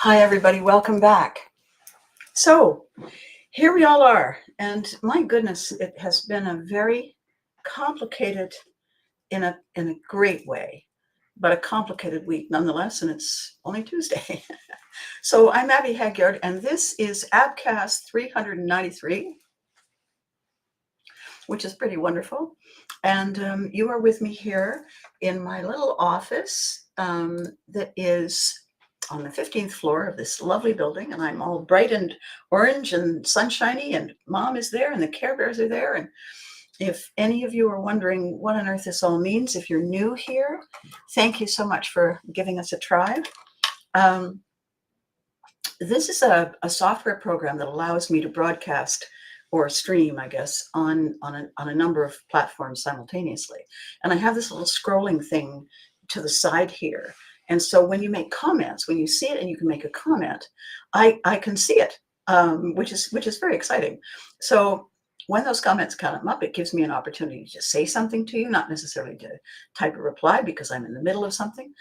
Hi, everybody. Welcome back. So, here we all are. And my goodness, it has been a very complicated, in a great way, but a complicated week nonetheless. And it's only Tuesday. So, I'm Abby Hagyard, and this is ABCAST 393, which is pretty wonderful. And you are with me here in my little office that is on the 15th floor of this lovely building, and I'm all bright and orange and sunshiny, and Mom is there, and the Care Bears are there. And if any of you are wondering what on earth this all means, if you're new here, thank you so much for giving us a try. Um, this is a software program that allows me to broadcast or stream, I guess, on a number of platforms simultaneously. And I have this little scrolling thing to the side here. And so when you make comments, when you see it and you can make a comment, I can see it, which is very exciting. So when those comments come up, it gives me an opportunity to just say something to you, not necessarily to type a reply because I'm in the middle of something.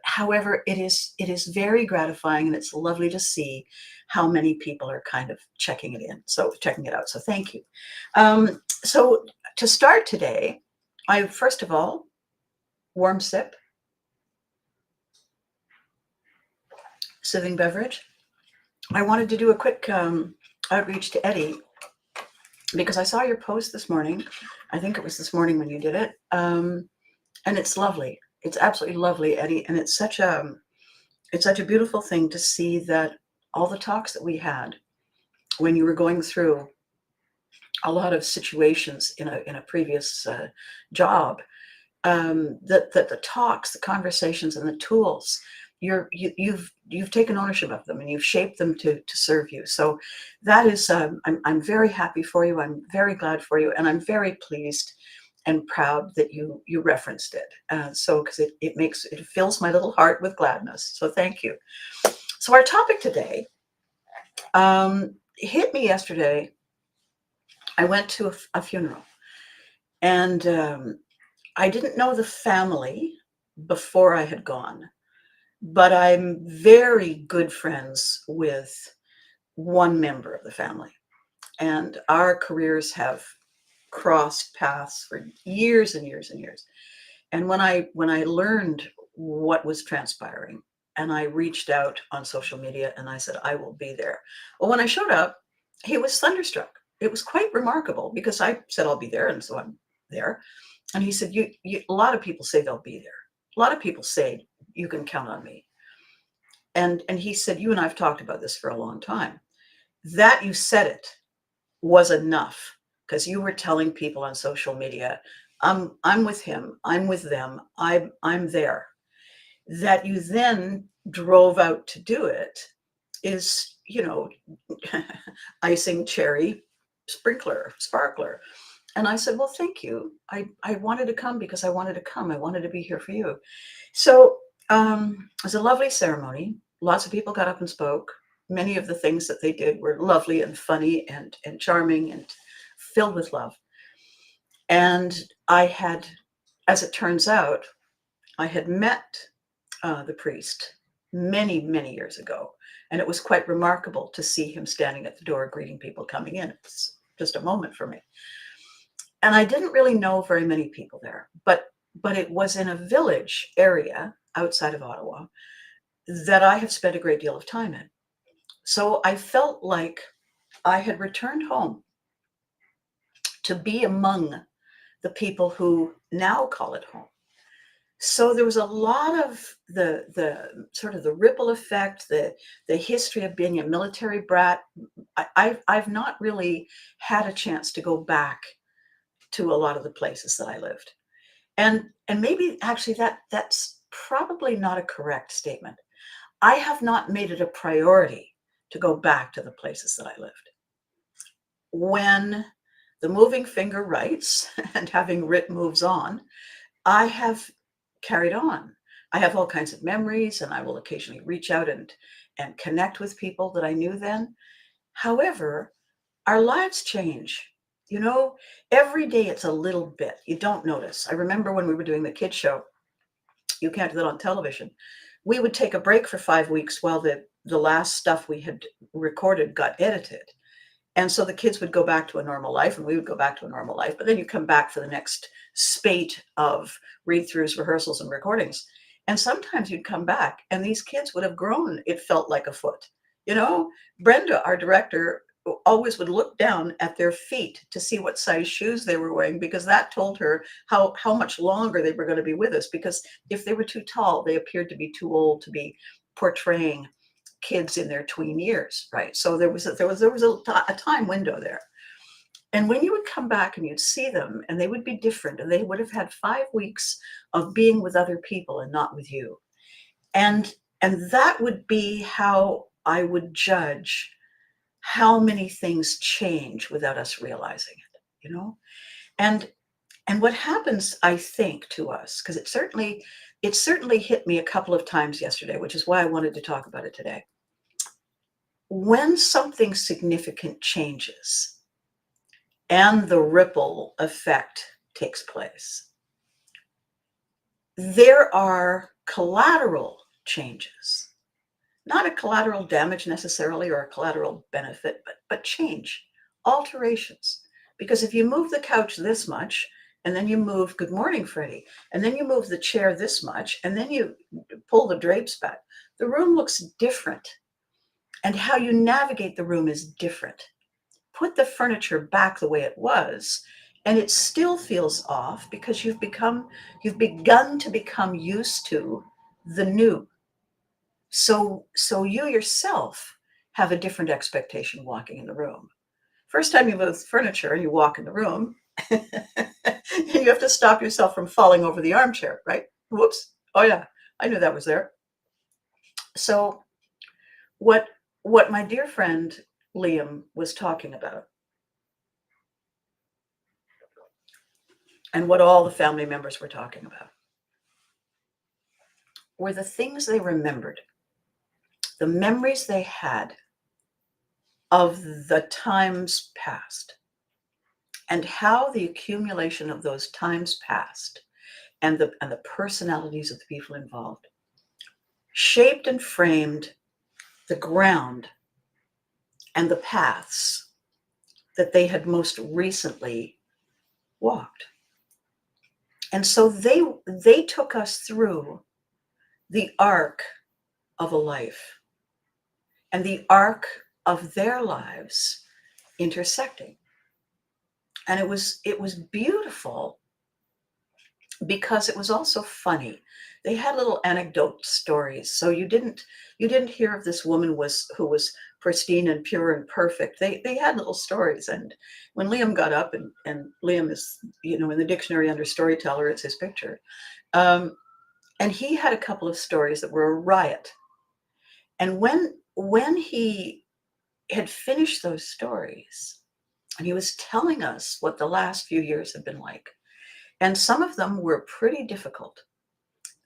However, it is very gratifying, and it's lovely to see how many people are kind of checking it out. So thank you. So to start today, I first of all, warm sip, soothing beverage. I wanted to do a quick outreach to Eddie because I saw your post this morning. I think it was this morning when you did it, and it's lovely. It's absolutely lovely, Eddie, and it's such a beautiful thing to see that all the talks that we had when you were going through a lot of situations in a previous job, that the talks, the conversations, and the tools, you've taken ownership of them and you've shaped them to serve you. So that is, I'm very happy for you. I'm very glad for you, and I'm very pleased and proud that you referenced it. So because it fills my little heart with gladness. So thank you. So our topic today hit me yesterday. I went to a funeral, and I didn't know the family before I had gone, but I'm very good friends with one member of the family, and our careers have crossed paths for years and years and years. And when I learned what was transpiring, and I reached out on social media and I said, I will be there. Well, when I showed up, he was thunderstruck. It was quite remarkable because I said, I'll be there. And so I'm there. And he said, a lot of people say they'll be there. A lot of people say you can count on me. And he said, you and I've talked about this for a long time. That you said it was enough, because you were telling people on social media, I'm with him, I'm with them, I'm there. That you then drove out to do it is, icing cherry sparkler. And I said, well, thank you. I wanted to come because I wanted to come. I wanted to be here for you. So it was a lovely ceremony. Lots of people got up and spoke. Many of the things that they did were lovely and funny and charming and filled with love. And I had, as it turns out, I had met the priest many, many years ago. And it was quite remarkable to see him standing at the door greeting people coming in. It's just a moment for me. And I didn't really know very many people there, but it was in a village area outside of Ottawa that I have spent a great deal of time in. So I felt like I had returned home to be among the people who now call it home. So there was a lot of the sort of the ripple effect, the history of being a military brat. I've not really had a chance to go back to a lot of the places that I lived. And maybe actually that's probably not a correct statement. I have not made it a priority to go back to the places that I lived. When the moving finger writes and having writ moves on, I have carried on. I have all kinds of memories, and I will occasionally reach out and connect with people that I knew then. However, our lives change. Every day it's a little bit. You don't notice. I remember when we were doing the kids show, you can't do that on television. We would take a break for 5 weeks while the the last stuff we had recorded got edited. And so the kids would go back to a normal life and we would go back to a normal life. But then you come back for the next spate of read-throughs, rehearsals, and recordings. And sometimes you'd come back and these kids would have grown, it felt like a foot. You know, Brenda, our director, always would look down at their feet to see what size shoes they were wearing, because that told her how much longer they were going to be with us. Because if they were too tall, they appeared to be too old to be portraying kids in their tween years, right? So there was a time window there. And when you would come back and you'd see them and they would be different, and they would have had 5 weeks of being with other people and not with you. And that would be how I would judge how many things change without us realizing it, you know? And what happens, I think, to us, because it certainly hit me a couple of times yesterday, which is why I wanted to talk about it today. When something significant changes and the ripple effect takes place, there are collateral changes. Not a collateral damage necessarily, or a collateral benefit, but change, alterations. Because if you move the couch this much, and then you move, good morning, Freddie, and then you move the chair this much, and then you pull the drapes back, the room looks different. And how you navigate the room is different. Put the furniture back the way it was, and it still feels off because you've begun to become used to the new. So you yourself have a different expectation walking in the room. First time you move furniture and you walk in the room, and you have to stop yourself from falling over the armchair, right? Whoops. Oh yeah, I knew that was there. So what my dear friend Liam was talking about, and what all the family members were talking about, were the things they remembered, the memories they had of the times past, and how the accumulation of those times past and the personalities of the people involved shaped and framed the ground and the paths that they had most recently walked. And so they took us through the arc of a life and the arc of their lives intersecting. And it was beautiful, because it was also funny. They had little anecdote stories. So you didn't hear of this woman who was pristine and pure and perfect. They had little stories. And when Liam got up, and Liam is, in the dictionary under storyteller, it's his picture. And he had a couple of stories that were a riot. And when he had finished those stories, and he was telling us what the last few years had been like, and some of them were pretty difficult.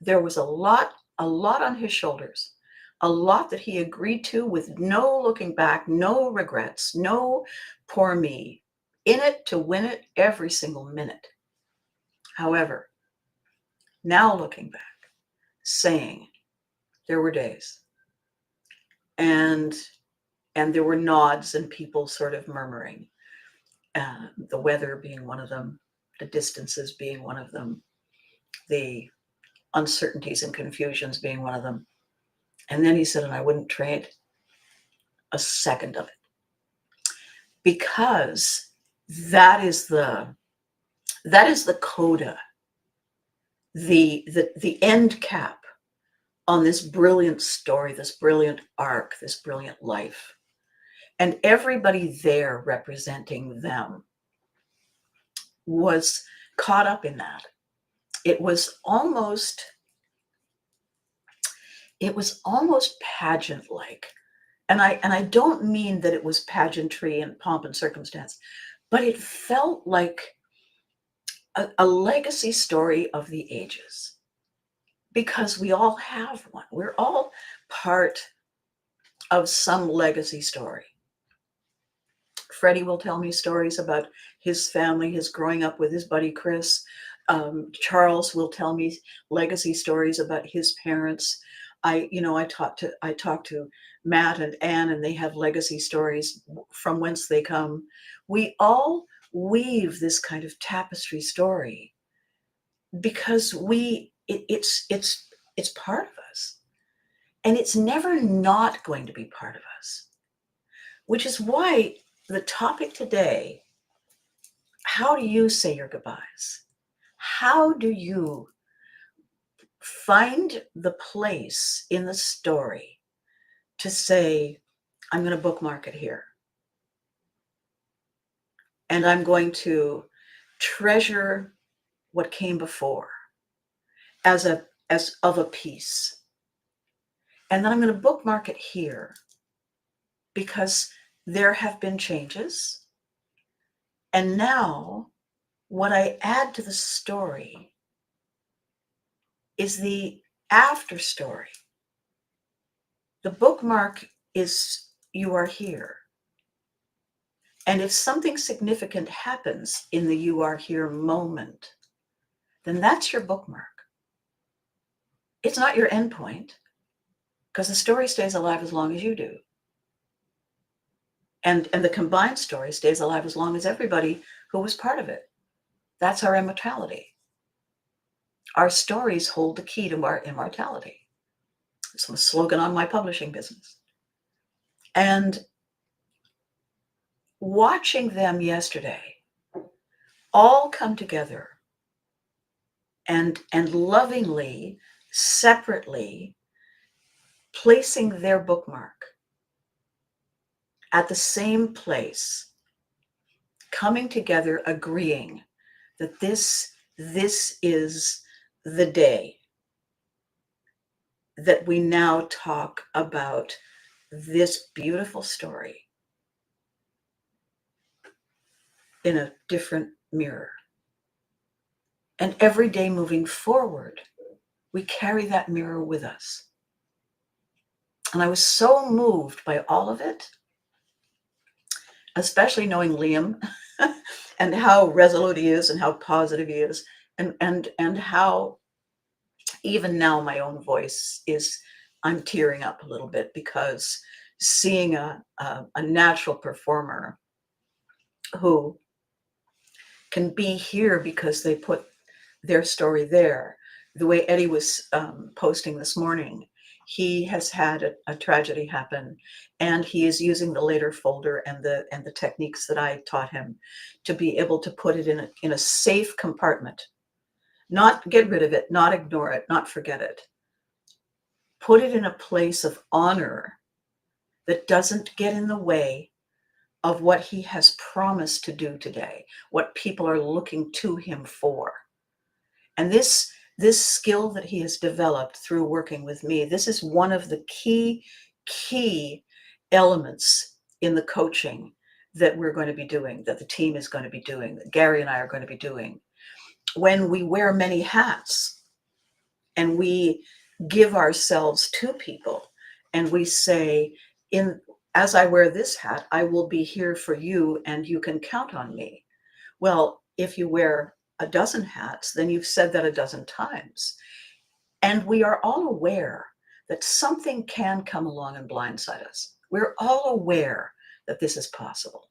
There was a lot on his shoulders, a lot that he agreed to with no looking back, no regrets, no poor me, in it to win it every single minute. However, now looking back, saying there were days, and there were nods and people sort of murmuring, the weather being one of them, the distances being one of them, the uncertainties and confusions being one of them. And then he said, and I wouldn't trade a second of it, because that is the coda, the end cap on this brilliant story, this brilliant arc, this brilliant life. And everybody there representing them was caught up in that. It was almost pageant-like. And I don't mean that it was pageantry and pomp and circumstance, but it felt like a legacy story of the ages, because we all have one. We're all part of some legacy story. Freddie will tell me stories about his family, his growing up with his buddy Chris. Charles will tell me legacy stories about his parents. I talk to Matt and Anne, and they have legacy stories from whence they come. We all weave this kind of tapestry story because it's part of us, and it's never not going to be part of us, which is why the topic today: how do you say your goodbyes? How do you find the place in the story to say, I'm going to bookmark it here, and I'm going to treasure what came before as of a piece, and then I'm going to bookmark it here because there have been changes, and now what I add to the story is the after story. The bookmark is you are here. And if something significant happens in the you are here moment, then that's your bookmark. It's not your endpoint, because the story stays alive as long as you do. And the combined story stays alive as long as everybody who was part of it. That's our immortality. Our stories hold the key to our immortality. It's a slogan on my publishing business. And watching them yesterday all come together and lovingly, separately, placing their bookmark at the same place, coming together, agreeing that this is the day that we now talk about this beautiful story in a different mirror. And every day moving forward, we carry that mirror with us. And I was so moved by all of it, especially knowing Liam and how resolute he is and how positive he is, and how even now my own voice is, I'm tearing up a little bit, because seeing a natural performer who can be here because they put their story there. The way Eddie was posting this morning, he has had a tragedy happen, and he is using the later folder and the techniques that I taught him to be able to put it in a safe compartment, not get rid of it, not ignore it, not forget it. Put it in a place of honor that doesn't get in the way of what he has promised to do today, what people are looking to him for. And this skill that he has developed through working with me, this is one of the key elements in the coaching that we're going to be doing, that the team is going to be doing, that Gary and I are going to be doing. When we wear many hats and we give ourselves to people and we say, as I wear this hat, I will be here for you and you can count on me. Well, if you wear a dozen hats, then you've said that a dozen times. And we are all aware that something can come along and blindside us. We're all aware that this is possible.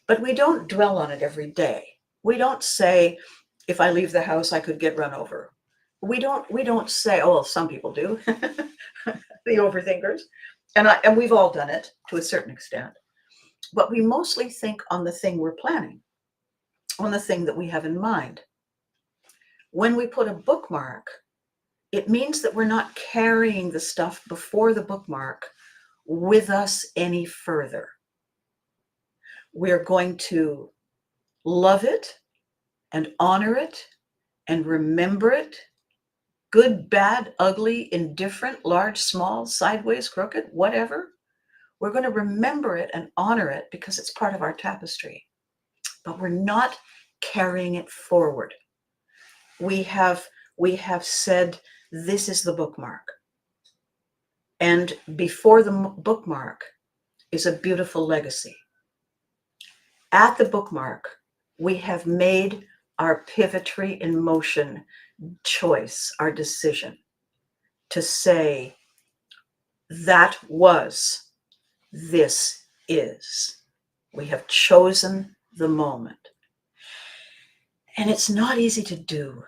But we don't dwell on it every day. We don't say, if I leave the house, I could get run over. We don't say, oh, well, some people do, the overthinkers. And we've all done it to a certain extent. But we mostly think on the thing we're planning, on the thing that we have in mind. When we put a bookmark, it means that we're not carrying the stuff before the bookmark with us any further. We're going to love it and honor it and remember it, good, bad, ugly, indifferent, large, small, sideways, crooked, whatever. We're going to remember it and honor it because it's part of our tapestry. But we're not carrying it forward. We have said, this is the bookmark. And before the bookmark is a beautiful legacy. At the bookmark, we have made our Pivotry in motion choice, our decision to say, That was, this is. We have chosen the moment. And it's not easy to do.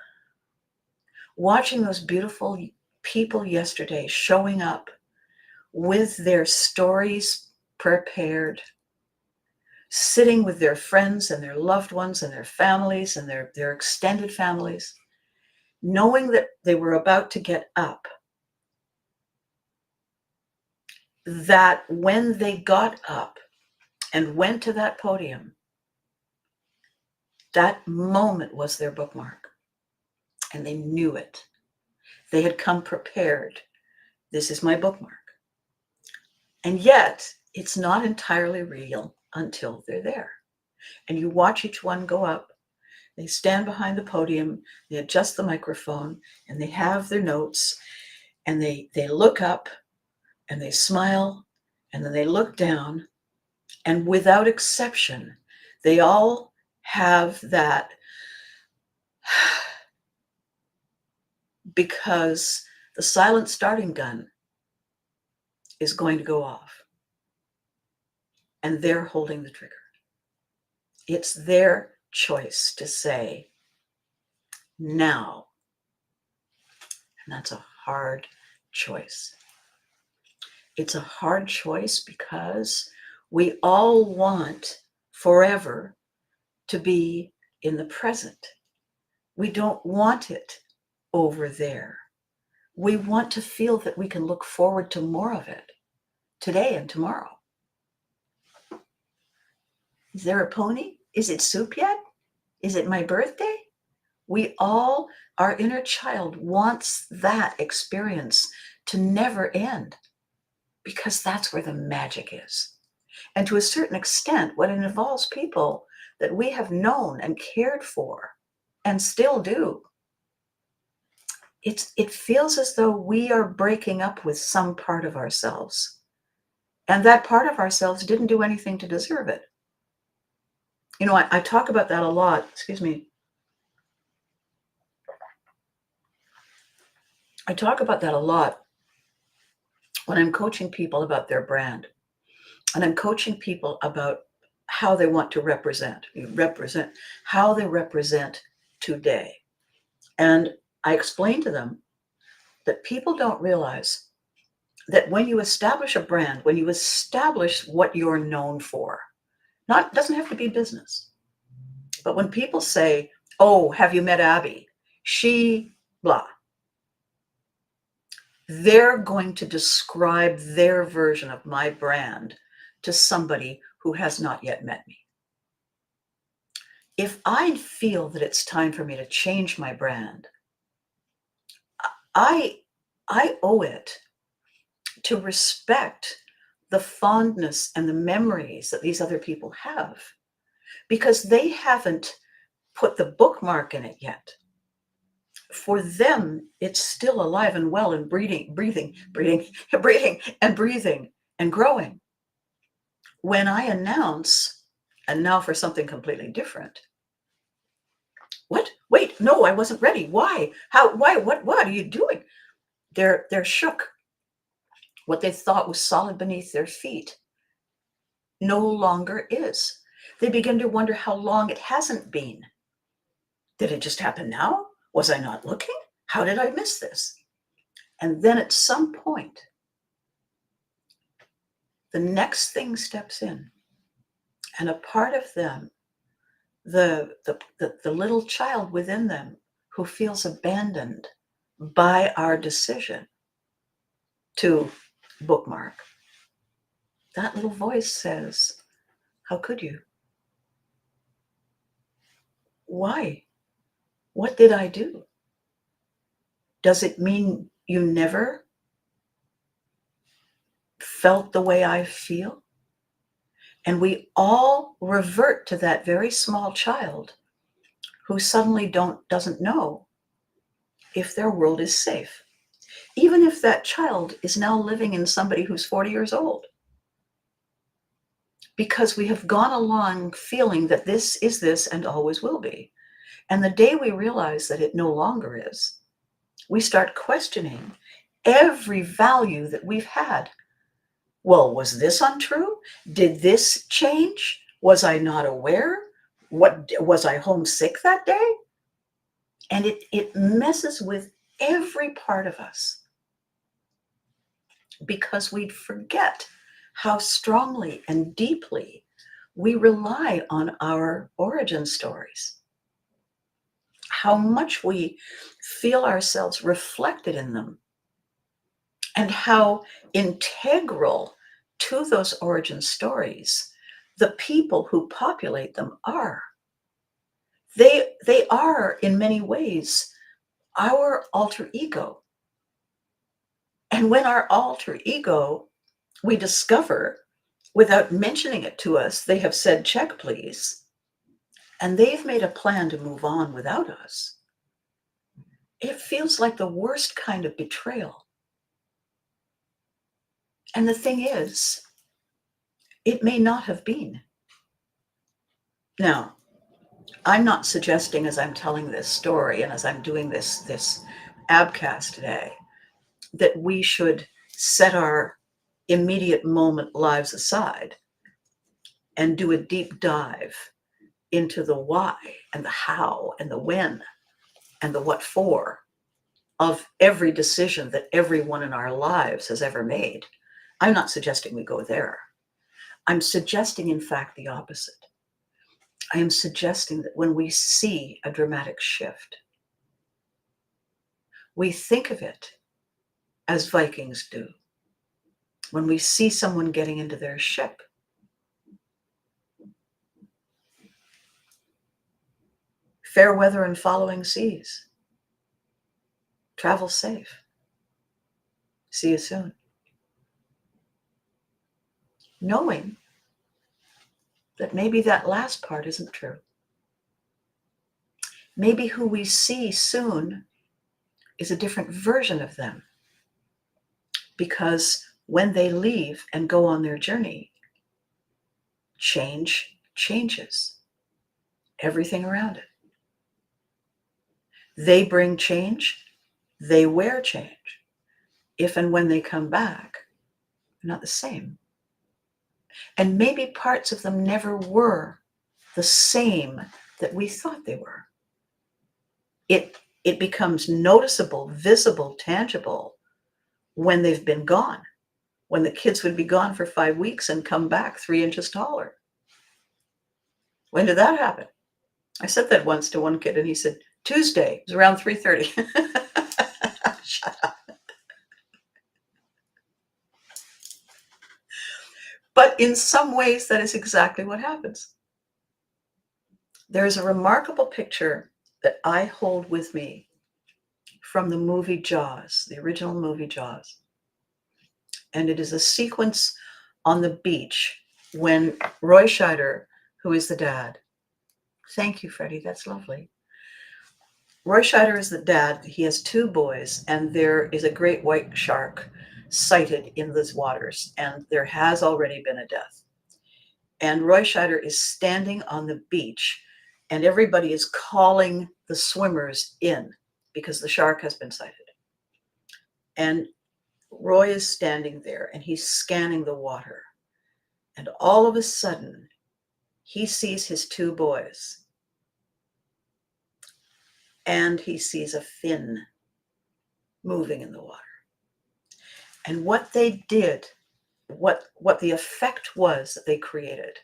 Watching those beautiful people yesterday showing up with their stories prepared, sitting with their friends and their loved ones and their families and their extended families, knowing that they were about to get up, that when they got up and went to that podium, that moment was their bookmark. And they knew it. They had come prepared. This is my bookmark. And yet, it's not entirely real until they're there. And you watch each one go up. They stand behind the podium, they adjust the microphone, and they have their notes, and they look up, and they smile, and then they look down, and without exception, they all have that because the silent starting gun is going to go off, and they're holding the trigger. It's their choice to say, now. And that's a hard choice. It's a hard choice because we all want forever to be in the present. We don't want it over there. We want to feel that we can look forward to more of it today and tomorrow. Is there a pony? Is it soup yet? Is it my birthday? We all, our inner child wants that experience to never end because that's where the magic is. And to a certain extent, what it involves people that we have known and cared for and still do, it feels as though we are breaking up with some part of ourselves. And that part of ourselves didn't do anything to deserve it. You know, I talk about that a lot. Excuse me. I talk about that a lot when I'm coaching people about their brand. And I'm coaching people about how they want to represent how they represent today. And I explain to them that people don't realize that when you establish a brand, when you establish what you're known for, doesn't have to be business, but when people say, oh, have you met Abby? She blah. They're going to describe their version of my brand to somebody who has not yet met me. If I feel that it's time for me to change my brand, I owe it to respect the fondness and the memories that these other people have, because they haven't put the bookmark in it yet. For them, it's still alive and well and breathing and growing. When I announce, and now for something completely different. What? Wait, no, I wasn't ready. Why? How? Why? What are you doing? They're shook. What they thought was solid beneath their feet no longer is. They begin to wonder how long it hasn't been. Did it just happen now? Was I not looking? How did I miss this? And then at some point, the next thing steps in, and a part of them, the little child within them who feels abandoned by our decision to bookmark, that little voice says, how could you? Why? What did I do? Does it mean you never felt the way I feel? And we all revert to that very small child who suddenly doesn't know if their world is safe, even if that child is now living in somebody who's 40 years old. Because we have gone along feeling that this is this and always will be. And the day we realize that it no longer is, we start questioning, every value that we've had. Well, was this untrue? Did this change? Was I not aware? What was I homesick that day? And it messes with every part of us because we'd forget how strongly and deeply we rely on our origin stories, how much we feel ourselves reflected in them, and how integral to those origin stories the people who populate them are. They are, in many ways, our alter ego. And when our alter ego, we discover, without mentioning it to us, they have said, check, please, and they've made a plan to move on without us, it feels like the worst kind of betrayal. And the thing is, it may not have been. Now, I'm not suggesting, as I'm telling this story and as I'm doing this ABCAST today, that we should set our immediate moment lives aside and do a deep dive into the why and the how and the when and the what for of every decision that everyone in our lives has ever made. I'm not suggesting we go there. I'm suggesting, in fact, the opposite. I am suggesting that when we see a dramatic shift, we think of it as Vikings do. When we see someone getting into their ship, fair weather and following seas. Travel safe. See you soon. Knowing that maybe that last part isn't true. Maybe who we see soon is a different version of them. Because when they leave and go on their journey, change changes everything around it. They bring change, they wear change. If and when they come back, they're not the same. And maybe parts of them never were the same that we thought they were. It becomes noticeable, visible, tangible when they've been gone, when the kids would be gone for 5 weeks and come back 3 inches taller. When did that happen? I said that once to one kid and he said, Tuesday. It was around 3:30. Shut up. But in some ways, that is exactly what happens. There is a remarkable picture that I hold with me from the movie Jaws, the original movie Jaws. And it is a sequence on the beach when Roy Scheider, who is the dad, thank you, Freddie, that's lovely. Roy Scheider is the dad. He has 2 boys, and there is a great white shark sighted in those waters, and there has already been a death. And Roy Scheider is standing on the beach, and everybody is calling the swimmers in because the shark has been sighted. And Roy is standing there, and he's scanning the water. And all of a sudden, he sees his 2 boys. And he sees a fin moving in the water. And what they did, what the effect was that they created,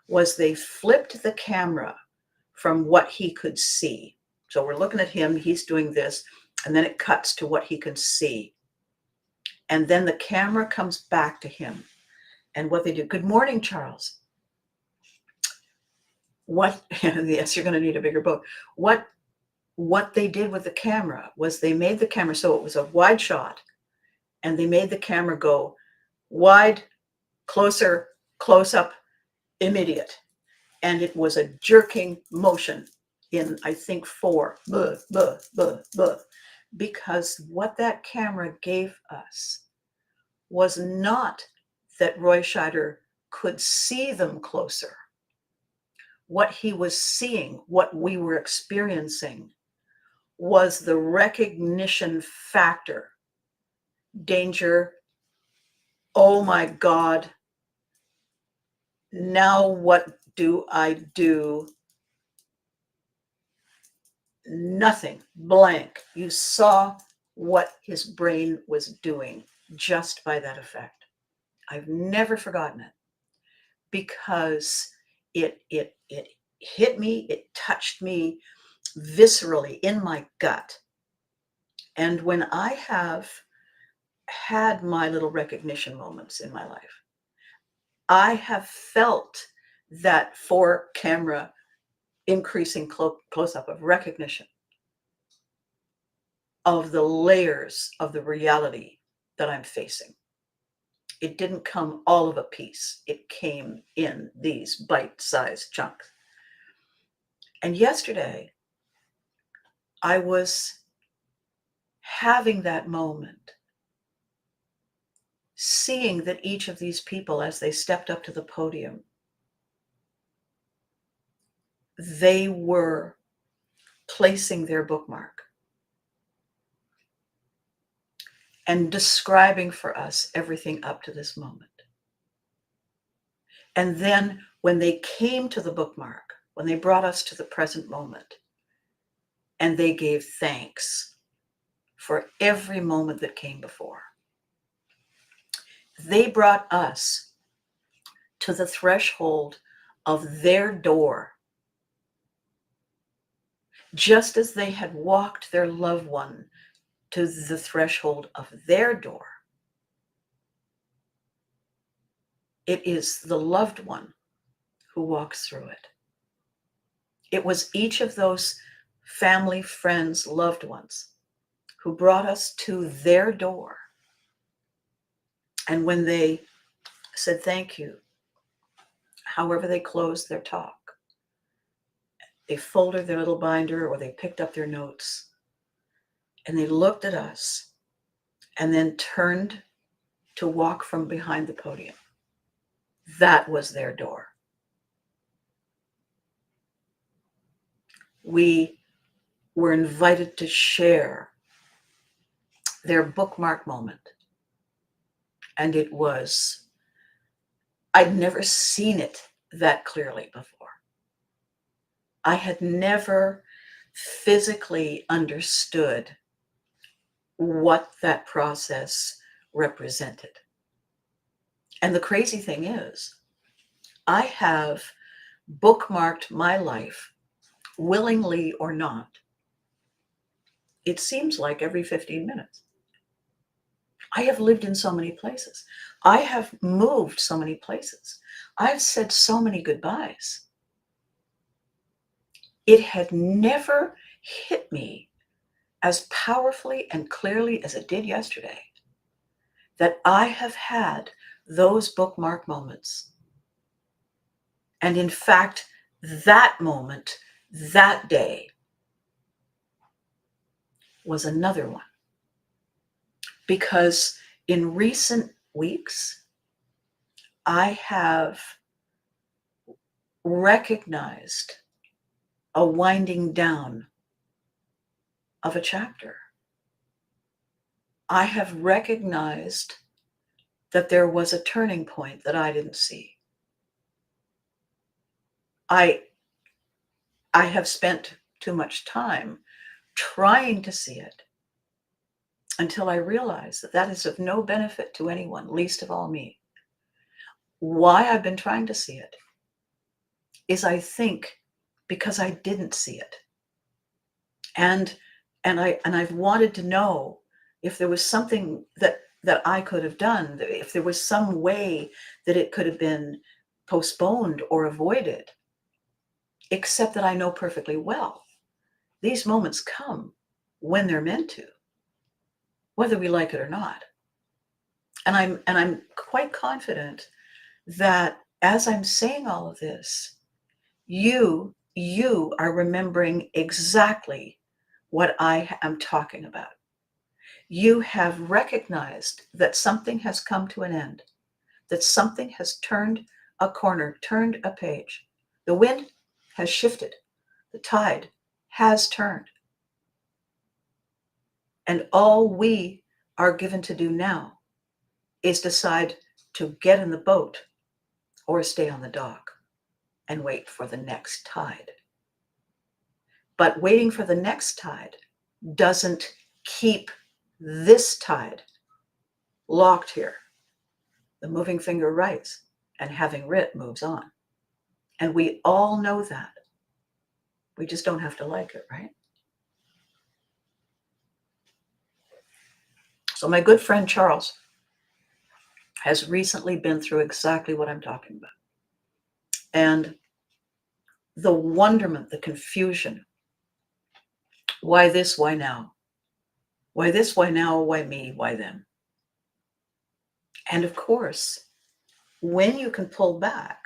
was they flipped the camera from what he could see. So we're looking at him, he's doing this, and then it cuts to what he can see. And then the camera comes back to him. And what they do, good morning, Charles. Yes, you're going to need a bigger boat. What they did with the camera was they made the camera, so it was a wide shot, and they made the camera go wide, closer, close up, immediate. And it was a jerking motion in, I think, 4, because what that camera gave us was not that Roy Scheider could see them closer. What he was seeing, what we were experiencing, was the recognition factor danger, oh my God, now what do I do? Nothing, blank. You saw what his brain was doing just by that effect. I've never forgotten it because it hit me, it touched me viscerally in my gut. And when I have had my little recognition moments in my life, I have felt that for camera increasing close up of recognition of the layers of the reality that I'm facing. It didn't come all of a piece. It came in these bite-sized chunks. And yesterday, I was having that moment, seeing that each of these people, as they stepped up to the podium, they were placing their bookmark and describing for us everything up to this moment. And then when they came to the bookmark, when they brought us to the present moment, and they gave thanks for every moment that came before, they brought us to the threshold of their door, just as they had walked their loved one to the threshold of their door. It is the loved one who walks through it. It was each of those family, friends, loved ones who brought us to their door. And when they said thank you, however they closed their talk, they folded their little binder or they picked up their notes and they looked at us and then turned to walk from behind the podium. That was their door. We were invited to share their bookmark moment. And it was, I'd never seen it that clearly before. I had never physically understood what that process represented. And the crazy thing is, I have bookmarked my life, willingly or not, it seems like every 15 minutes. I have lived in so many places. I have moved so many places. I've said so many goodbyes. It had never hit me as powerfully and clearly as it did yesterday that I have had those bookmark moments. And in fact, that moment, that day, was another one. Because in recent weeks, I have recognized a winding down of a chapter. I have recognized that there was a turning point that I didn't see. I have spent too much time trying to see it until I realized that that is of no benefit to anyone, least of all me. Why I've been trying to see it is, I think, because I didn't see it. And I've wanted to know if there was something that I could have done, if there was some way that it could have been postponed or avoided, except that I know perfectly well these moments come when they're meant to, whether we like it or not. And I'm quite confident that as I'm saying all of this, you are remembering exactly what I am talking about. You have recognized that something has come to an end, that something has turned a corner, turned a page. The wind has shifted. The tide has turned. And all we are given to do now is decide to get in the boat or stay on the dock and wait for the next tide. But waiting for the next tide doesn't keep this tide locked here. The moving finger writes, and having writ moves on. And we all know that. We just don't have to like it, right? So my good friend Charles has recently been through exactly what I'm talking about. And the wonderment, the confusion, why this, why now? Why this, why now, why me, why them? And of course, when you can pull back,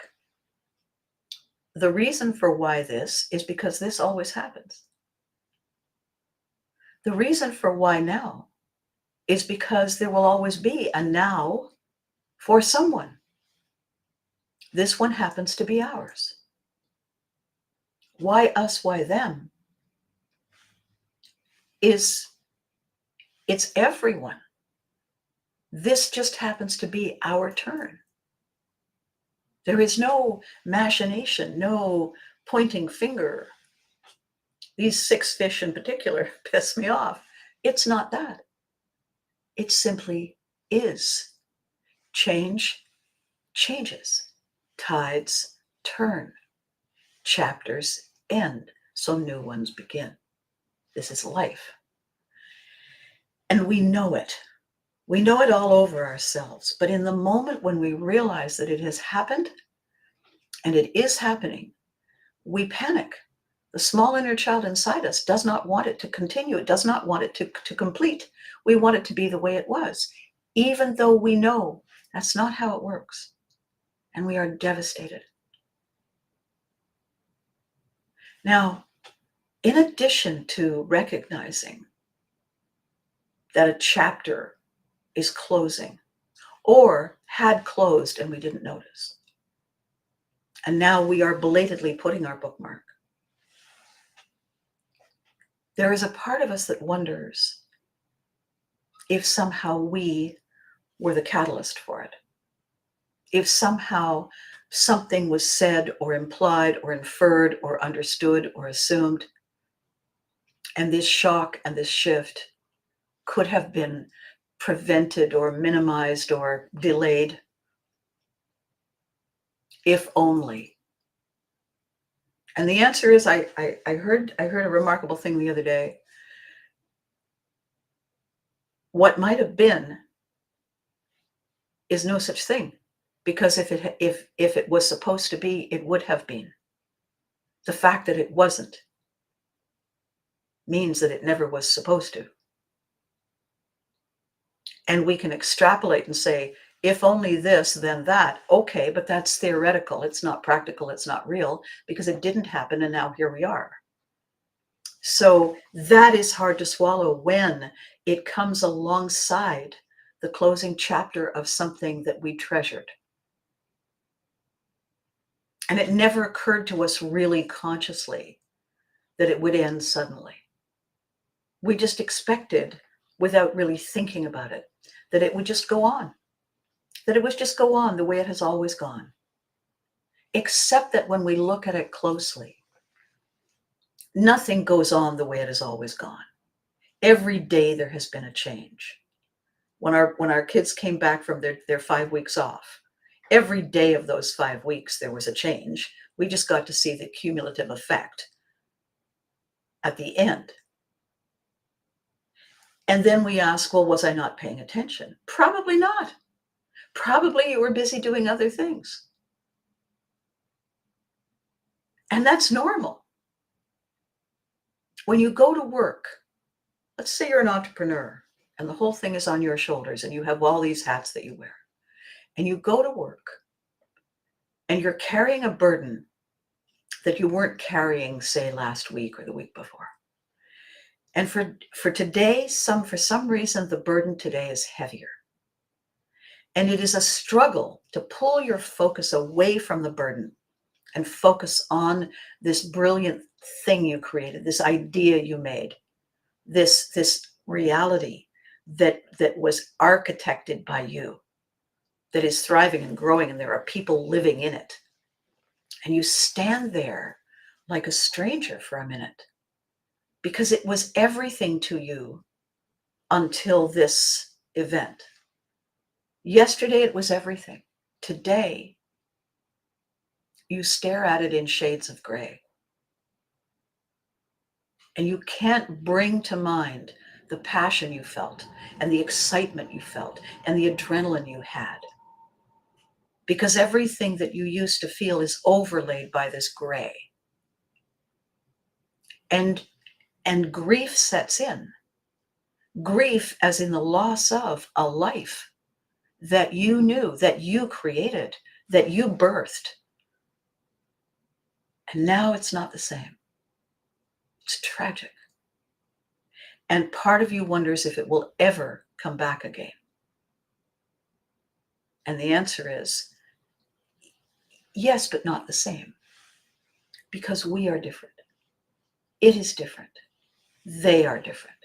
the reason for why this is because this always happens. The reason for why now is because there will always be a now for someone. This one happens to be ours. Why us, why them is it's everyone. This just happens to be our turn. There is no machination, no pointing finger. These 6 fish in particular piss me off. It's not that. It simply is. Change changes. Tides turn. Chapters end, so new ones begin. This is life. And we know it. We know it all over ourselves. But in the moment when we realize that it has happened, and it is happening, we panic. The small inner child inside us does not want it to continue. It does not want it to complete. We want it to be the way it was, even though we know that's not how it works. And we are devastated. Now, in addition to recognizing that a chapter is closing or had closed and we didn't notice, and now we are belatedly putting our bookmark, there is a part of us that wonders if somehow we were the catalyst for it. If somehow something was said or implied or inferred or understood or assumed, and this shock and this shift could have been prevented or minimized or delayed, if only. And the answer is, I heard a remarkable thing the other day. What might have been is no such thing, because if it was supposed to be, it would have been. The fact that it wasn't means that it never was supposed to. And we can extrapolate and say, if only this, then that. Okay, but that's theoretical. It's not practical. It's not real, because it didn't happen, and now here we are. So that is hard to swallow when it comes alongside the closing chapter of something that we treasured. And it never occurred to us really consciously that it would end suddenly. We just expected, without really thinking about it, that it would just go on, that it would just go on the way it has always gone. Except that when we look at it closely, nothing goes on the way it has always gone. Every day there has been a change. When our kids came back from their 5 weeks off, every day of those 5 weeks there was a change. We just got to see the cumulative effect at the end. And then we ask, well, was I not paying attention? Probably not. Probably you were busy doing other things. And that's normal. When you go to work, let's say you're an entrepreneur and the whole thing is on your shoulders and you have all these hats that you wear, and you go to work and you're carrying a burden that you weren't carrying, say, last week or the week before. And for today, for some reason, the burden today is heavier. And it is a struggle to pull your focus away from the burden and focus on this brilliant thing you created, this idea you made, this reality that was architected by you, that is thriving and growing, and there are people living in it. And you stand there like a stranger for a minute because it was everything to you until this event. Yesterday, it was everything. Today, you stare at it in shades of gray. And you can't bring to mind the passion you felt and the excitement you felt and the adrenaline you had. Because everything that you used to feel is overlaid by this gray. And grief sets in. Grief as in the loss of a life that you knew, that you created, that you birthed. And now it's not the same. It's tragic. And part of you wonders if it will ever come back again. And the answer is yes, but not the same. Because we are different. It is different. They are different.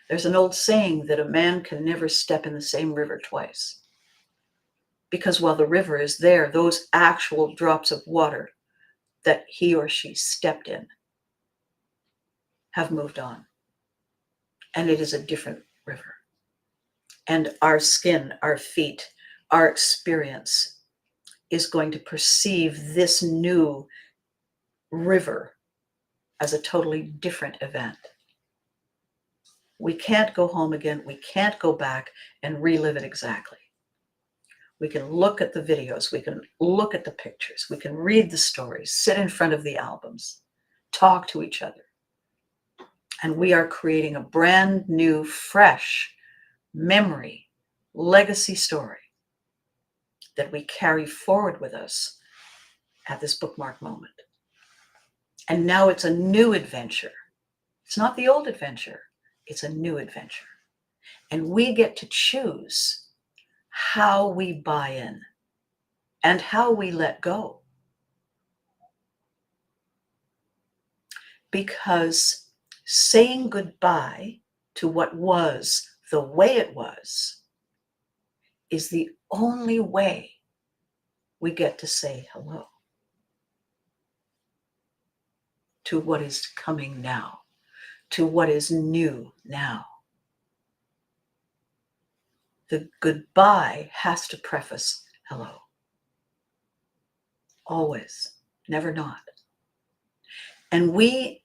There's an old saying that a man can never step in the same river twice. Because while the river is there, those actual drops of water that he or she stepped in have moved on. And it is a different river. And our skin, our feet, our experience is going to perceive this new river as a totally different event. We can't go home again. We can't go back and relive it exactly. We can look at the videos. We can look at the pictures. We can read the stories, sit in front of the albums, talk to each other. And we are creating a brand new, fresh memory, legacy story that we carry forward with us at this bookmark moment. And now it's a new adventure. It's not the old adventure. It's a new adventure. And we get to choose how we buy in and how we let go. Because saying goodbye to what was the way it was is the only way we get to say hello to what is coming now, to what is new now. The goodbye has to preface hello. Always, never not. And we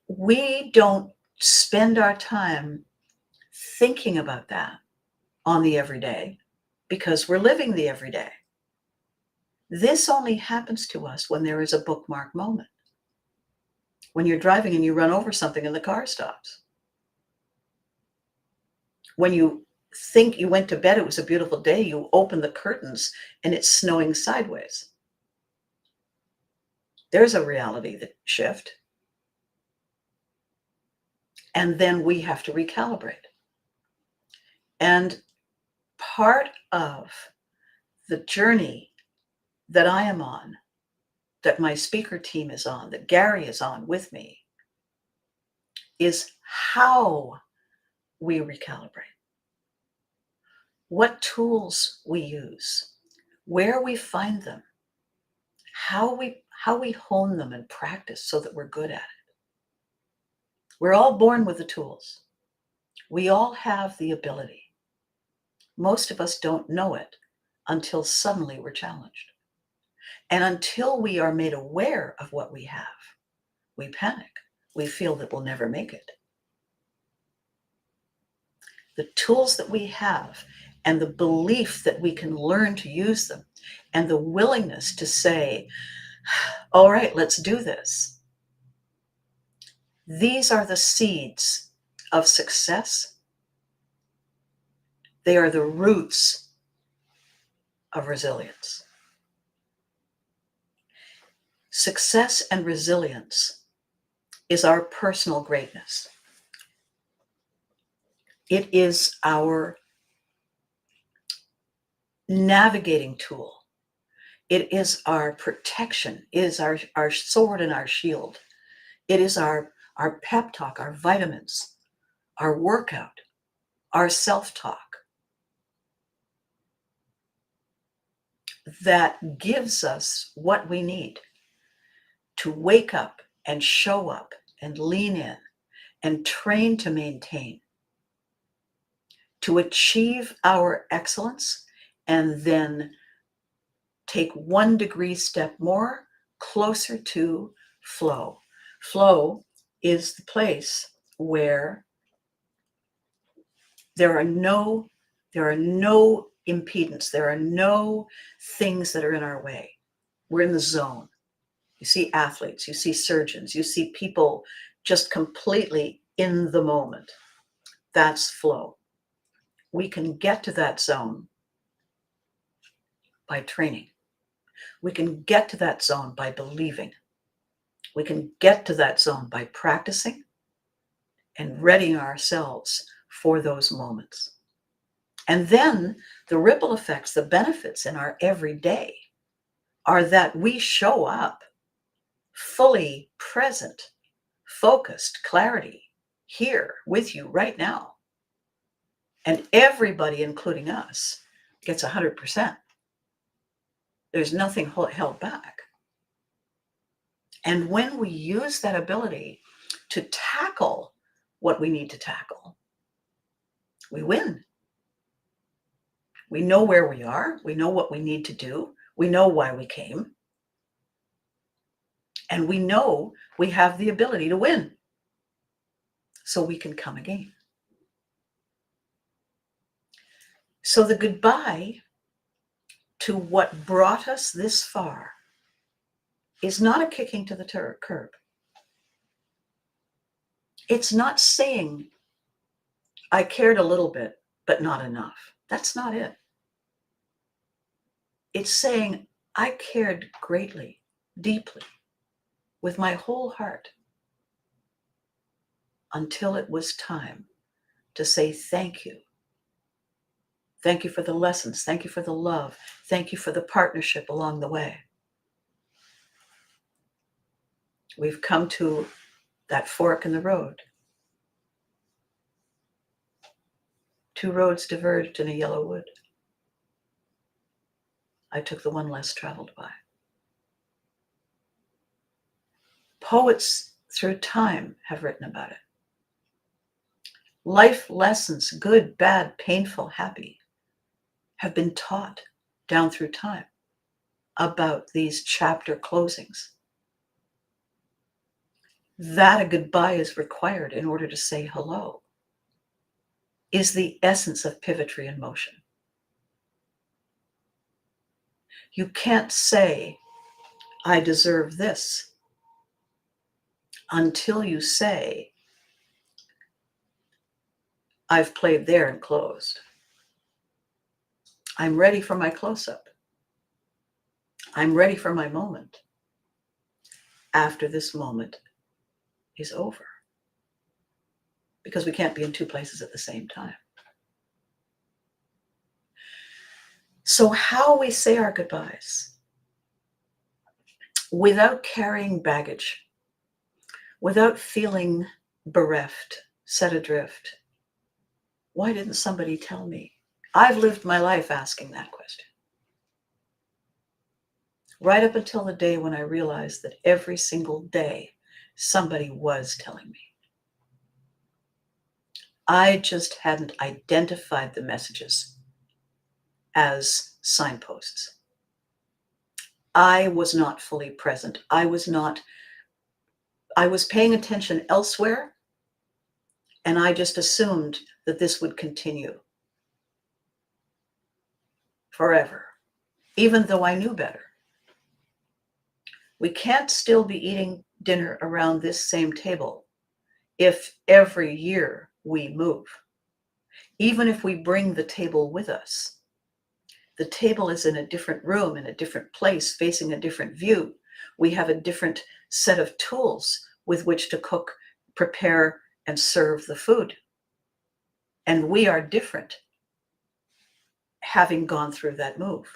don't spend our time thinking about that on the everyday because we're living the everyday. This only happens to us when there is a bookmark moment. When you're driving and you run over something and the car stops. When you think you went to bed, it was a beautiful day, you open the curtains and it's snowing sideways. There's a reality that shift. And then we have to recalibrate. And part of the journey that I am on, that my speaker team is on, that Gary is on with me, is how we recalibrate. What tools we use, where we find them, how we hone them and practice so that we're good at it. We're all born with the tools. We all have the ability. Most of us don't know it until suddenly we're challenged. And until we are made aware of what we have, we panic. We feel that we'll never make it. The tools that we have and the belief that we can learn to use them and the willingness to say, all right, let's do this. These are the seeds of success. They are the roots of resilience. Success and resilience is our personal greatness. It is our navigating tool. It is our protection. It is our sword and our shield. It is our pep talk, our vitamins, our workout. our self-talk that gives us what we need to wake up and show up and lean in and train to maintain, to achieve our excellence, and then take 1 degree step more closer to flow. Flow is the place where there are no impedance, there are no things that are in our way. We're in the zone. You see athletes, you see surgeons, you see people just completely in the moment. That's flow. We can get to that zone by training. We can get to that zone by believing. We can get to that zone by practicing and readying ourselves for those moments. And then the ripple effects, the benefits in our everyday are that we show up fully present, focused, clarity, here with you right now. And everybody, including us, gets 100%. There's nothing held back. And when we use that ability to tackle what we need to tackle, we win. We know where we are. We know what we need to do. We know why we came. And we know we have the ability to win. So we can come again. So the goodbye to what brought us this far is not a kicking to the curb. It's not saying, I cared a little bit, but not enough. That's not it. It's saying, I cared greatly, deeply, with my whole heart, until it was time to say thank you. Thank you for the lessons. Thank you for the love. Thank you for the partnership along the way. We've come to that fork in the road. 2 roads diverged in a yellow wood. I took the one less traveled by. Poets through time have written about it. Life lessons, good, bad, painful, happy, have been taught down through time about these chapter closings. That a goodbye is required in order to say hello is the essence of Pivotry in motion. You can't say, I deserve this, until you say, I've played there and closed. I'm ready for my close-up. I'm ready for my moment after this moment is over. Because we can't be in 2 places at the same time. So how we say our goodbyes without carrying baggage, without feeling bereft, set adrift. Why didn't somebody tell me? I've lived my life asking that question. Right up until the day when I realized that every single day somebody was telling me. I just hadn't identified the messages as signposts. I was not fully present. I was paying attention elsewhere, and I just assumed that this would continue forever, even though I knew better. We can't still be eating dinner around this same table if every year we move. Even if we bring the table with us, the table is in a different room, in a different place, facing a different view. We have a different set of tools with which to cook, prepare, and serve the food. And we are different, having gone through that move.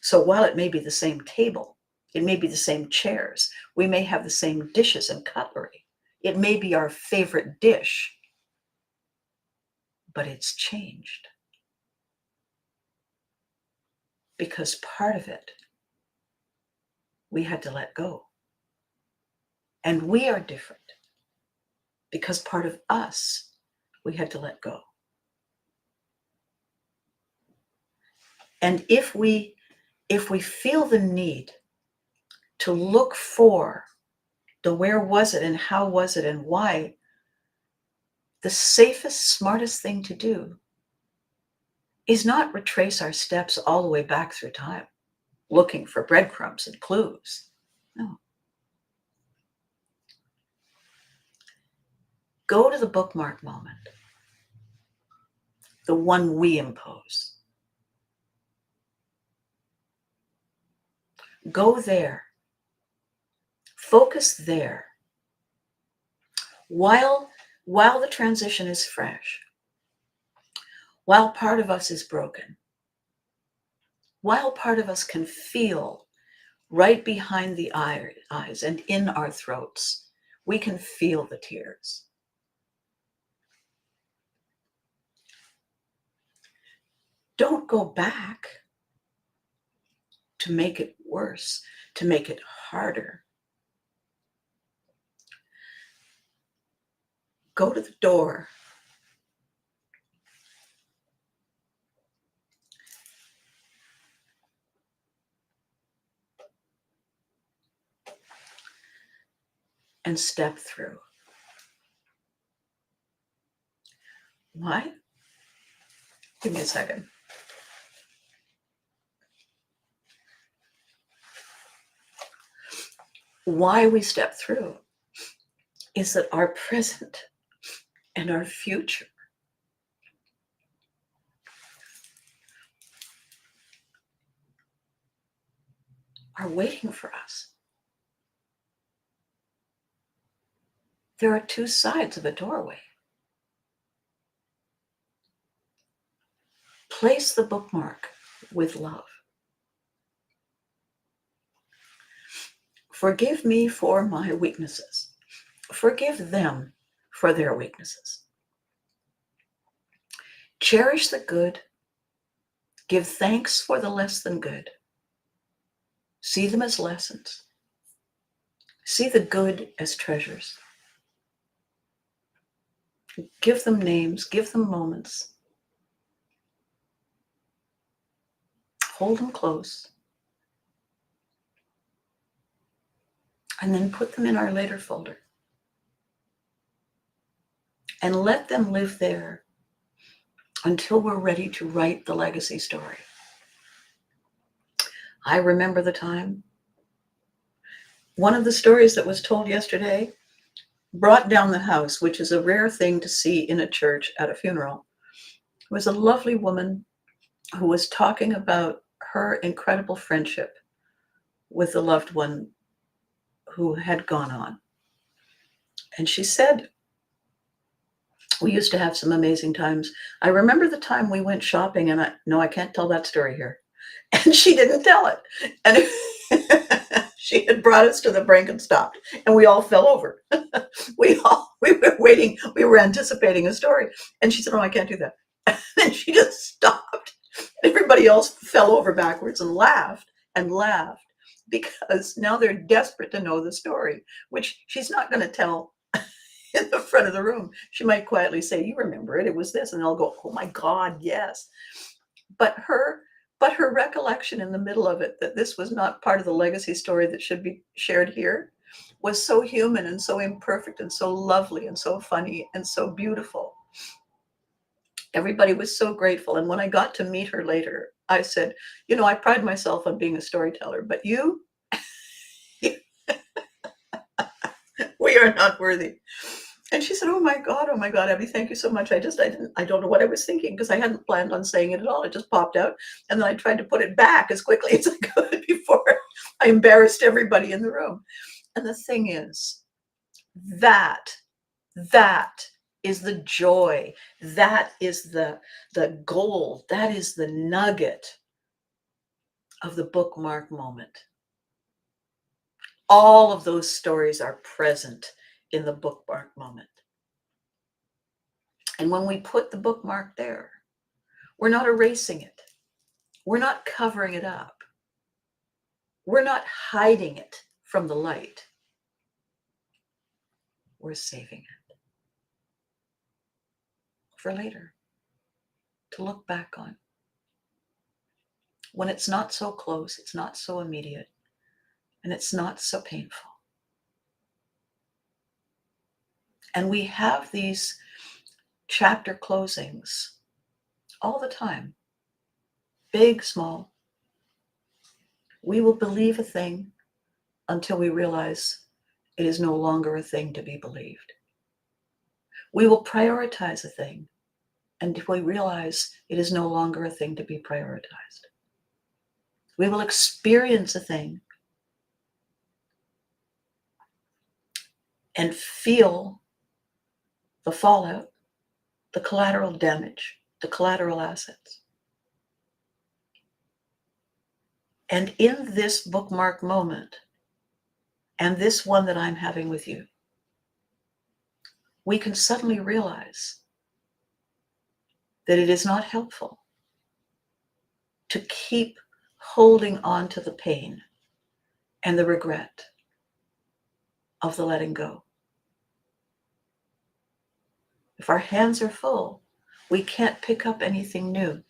So while it may be the same table, it may be the same chairs, we may have the same dishes and cutlery, it may be our favorite dish, but it's changed. Because part of it, we had to let go. And we are different because part of us, we had to let go. And if we feel the need to look for the where was it and how was it and why, the safest, smartest thing to do is not retrace our steps all the way back through time, looking for breadcrumbs and clues. No. Go to the bookmark moment, the one we impose. Go there. Focus there. While the transition is fresh, while part of us is broken, while part of us can feel right behind the eyes and in our throats, we can feel the tears. Don't go back to make it worse, to make it harder. Go to the door. And step through. Why? Give me a second. Why we step through is that our present and our future are waiting for us. There are two sides of a doorway. Place the bookmark with love. Forgive me for my weaknesses. Forgive them for their weaknesses. Cherish the good. Give thanks for the less than good. See them as lessons. See the good as treasures. Give them names, give them moments. Hold them close. And then put them in our later folder. And let them live there until we're ready to write the legacy story. I remember the time. One of the stories that was told yesterday brought down the house, which is a rare thing to see in a church at a funeral. It was a lovely woman who was talking about her incredible friendship with the loved one who had gone on. And she said, we used to have some amazing times. I remember the time we went shopping, and I can't tell that story here. And she didn't tell it. And she had brought us to the brink and stopped, and we all fell over. We were waiting, we were anticipating a story. And she said, oh, I can't do that. And she just stopped. Everybody else fell over backwards and laughed because now they're desperate to know the story, which she's not going to tell in the front of the room. She might quietly say, you remember it was this, and they'll go, oh my God, yes. But her recollection in the middle of it, that this was not part of the legacy story that should be shared here, was so human and so imperfect and so lovely and so funny and so beautiful. Everybody was so grateful. And when I got to meet her later, I said, I pride myself on being a storyteller, but you, we are not worthy. And she said, oh my God, Abby, thank you so much. I don't know what I was thinking, because I hadn't planned on saying it at all. It just popped out. And then I tried to put it back as quickly as I could before I embarrassed everybody in the room. And the thing is, that is the joy. That is the gold. That is the nugget of the bookmark moment. All of those stories are present in the bookmark moment. And when we put the bookmark there, we're not erasing it. We're not covering it up. We're not hiding it from the light. We're saving it for later to look back on. When it's not so close, it's not so immediate, and it's not so painful. And we have these chapter closings all the time, big, small. We will believe a thing until we realize it is no longer a thing to be believed. We will prioritize a thing until we realize it is no longer a thing to be prioritized. We will experience a thing and feel the fallout, the collateral damage, the collateral assets. And in this bookmark moment, and this one that I'm having with you, we can suddenly realize that it is not helpful to keep holding on to the pain and the regret of the letting go. If our hands are full, we can't pick up anything new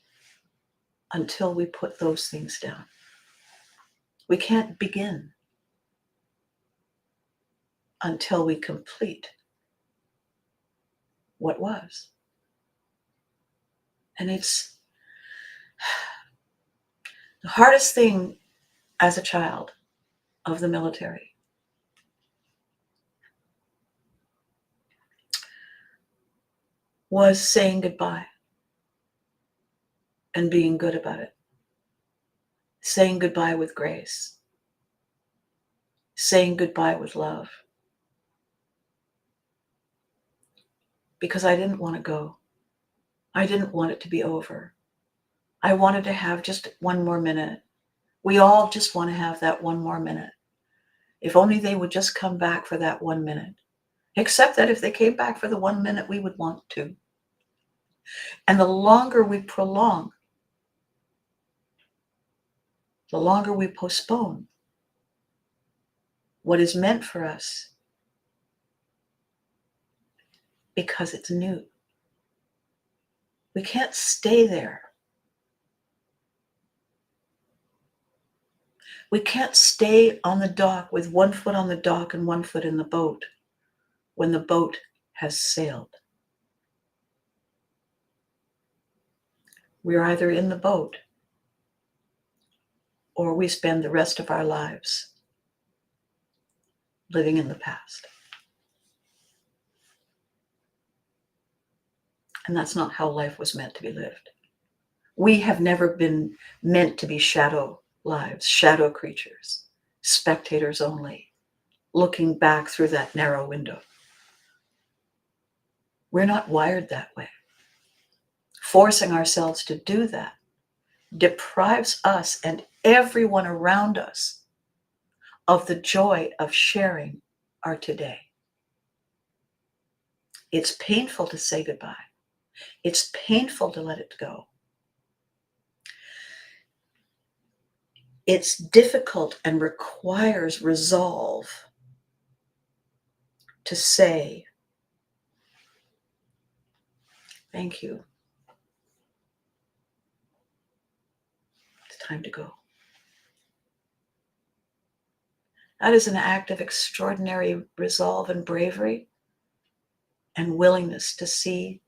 until we put those things down. We can't begin until we complete what was. And it's the hardest thing as a child of the military was saying goodbye and being good about it. Saying goodbye with grace. Saying goodbye with love. Because I didn't want to go. I didn't want it to be over. I wanted to have just one more minute. We all just want to have that one more minute. If only they would just come back for that 1 minute. Except that if they came back for the 1 minute, we would want to. And the longer we prolong, the longer we postpone what is meant for us because it's new. We can't stay there. We can't stay on the dock with 1 foot on the dock and 1 foot in the boat when the boat has sailed. We're either in the boat or we spend the rest of our lives living in the past. And that's not how life was meant to be lived. We have never been meant to be shadow lives, shadow creatures, spectators only, looking back through that narrow window. We're not wired that way. Forcing ourselves to do that deprives us and everyone around us of the joy of sharing our today. It's painful to say goodbye. It's painful to let it go. It's difficult and requires resolve to say, thank you. It's time to go. That is an act of extraordinary resolve and bravery and willingness to see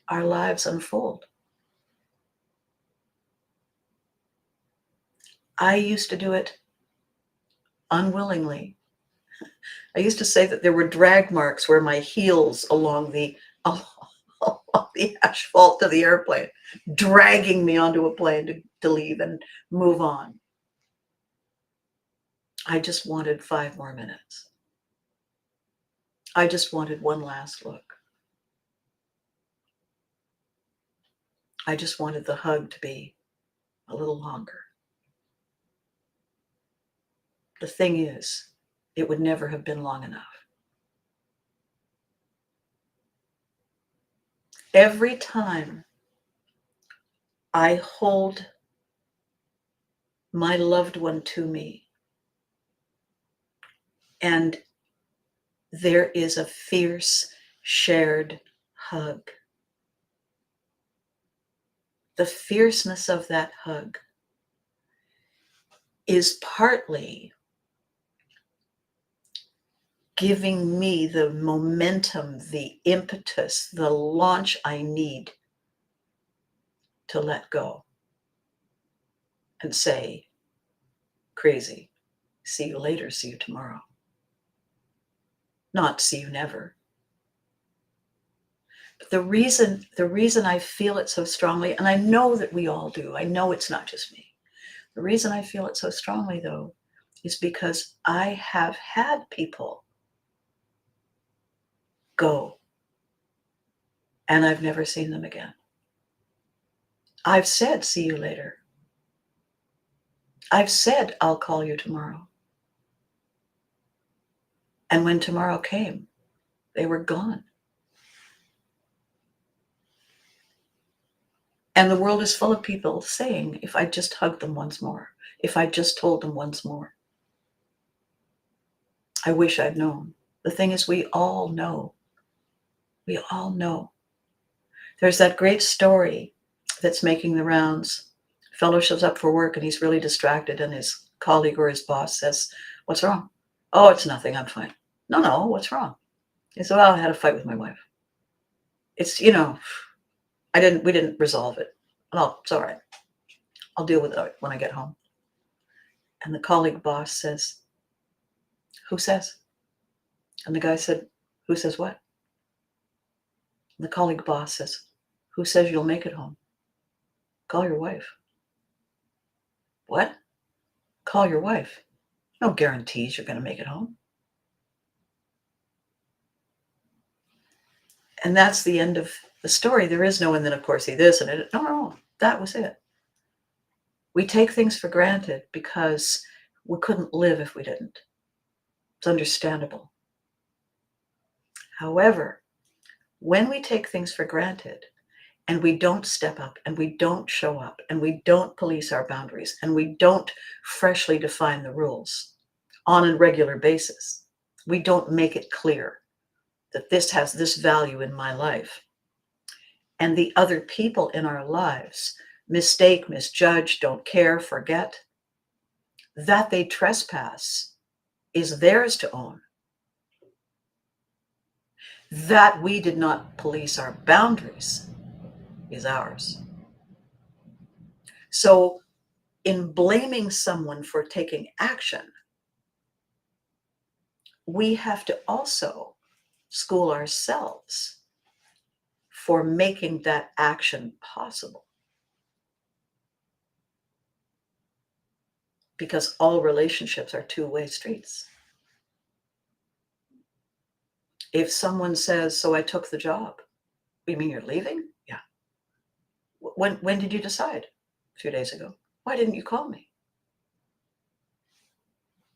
our lives unfold. I used to do it unwillingly. I used to say that there were drag marks where my heels along the asphalt of the airplane, dragging me onto a plane to leave and move on. I just wanted 5 more minutes. I just wanted one last look. I just wanted the hug to be a little longer. The thing is, it would never have been long enough. Every time I hold my loved one to me and there is a fierce shared hug, the fierceness of that hug is partly giving me the momentum, the impetus, the launch I need to let go and say, crazy, see you later, see you tomorrow. Not see you never. But the reason I feel it so strongly, and I know that we all do, I know it's not just me. The reason I feel it so strongly, though, is because I have had people go and I've never seen them again. I've said, see you later. I've said, I'll call you tomorrow. And when tomorrow came, they were gone. And the world is full of people saying, if I just hugged them once more, if I just told them once more, I wish I'd known. The thing is, we all know. We all know. There's that great story that's making the rounds. Fellow shows up for work and he's really distracted, and his colleague or his boss says, what's wrong? Oh, it's nothing, I'm fine. No, what's wrong? He said, well, I had a fight with my wife. It's, we didn't resolve it. Oh, it's all right. I'll deal with it when I get home. And the colleague boss says, who says? And the guy said, who says what? And the colleague boss says, who says you'll make it home? Call your wife. What? Call your wife. No guarantees you're going to make it home. And that's the end of the story. There is no, and then of course he this and it. No, that was it. We take things for granted because we couldn't live if we didn't. It's understandable. However, when we take things for granted and we don't step up and we don't show up and we don't police our boundaries and we don't freshly define the rules on a regular basis, we don't make it clear that this has this value in my life, and the other people in our lives mistake, misjudge, don't care, forget, that they trespass is theirs to own. That we did not police our boundaries is ours. So in blaming someone for taking action, we have to also school ourselves for making that action possible. Because all relationships are two-way streets. If someone says, so I took the job, you mean you're leaving? Yeah. When did you decide? A few days ago. Why didn't you call me?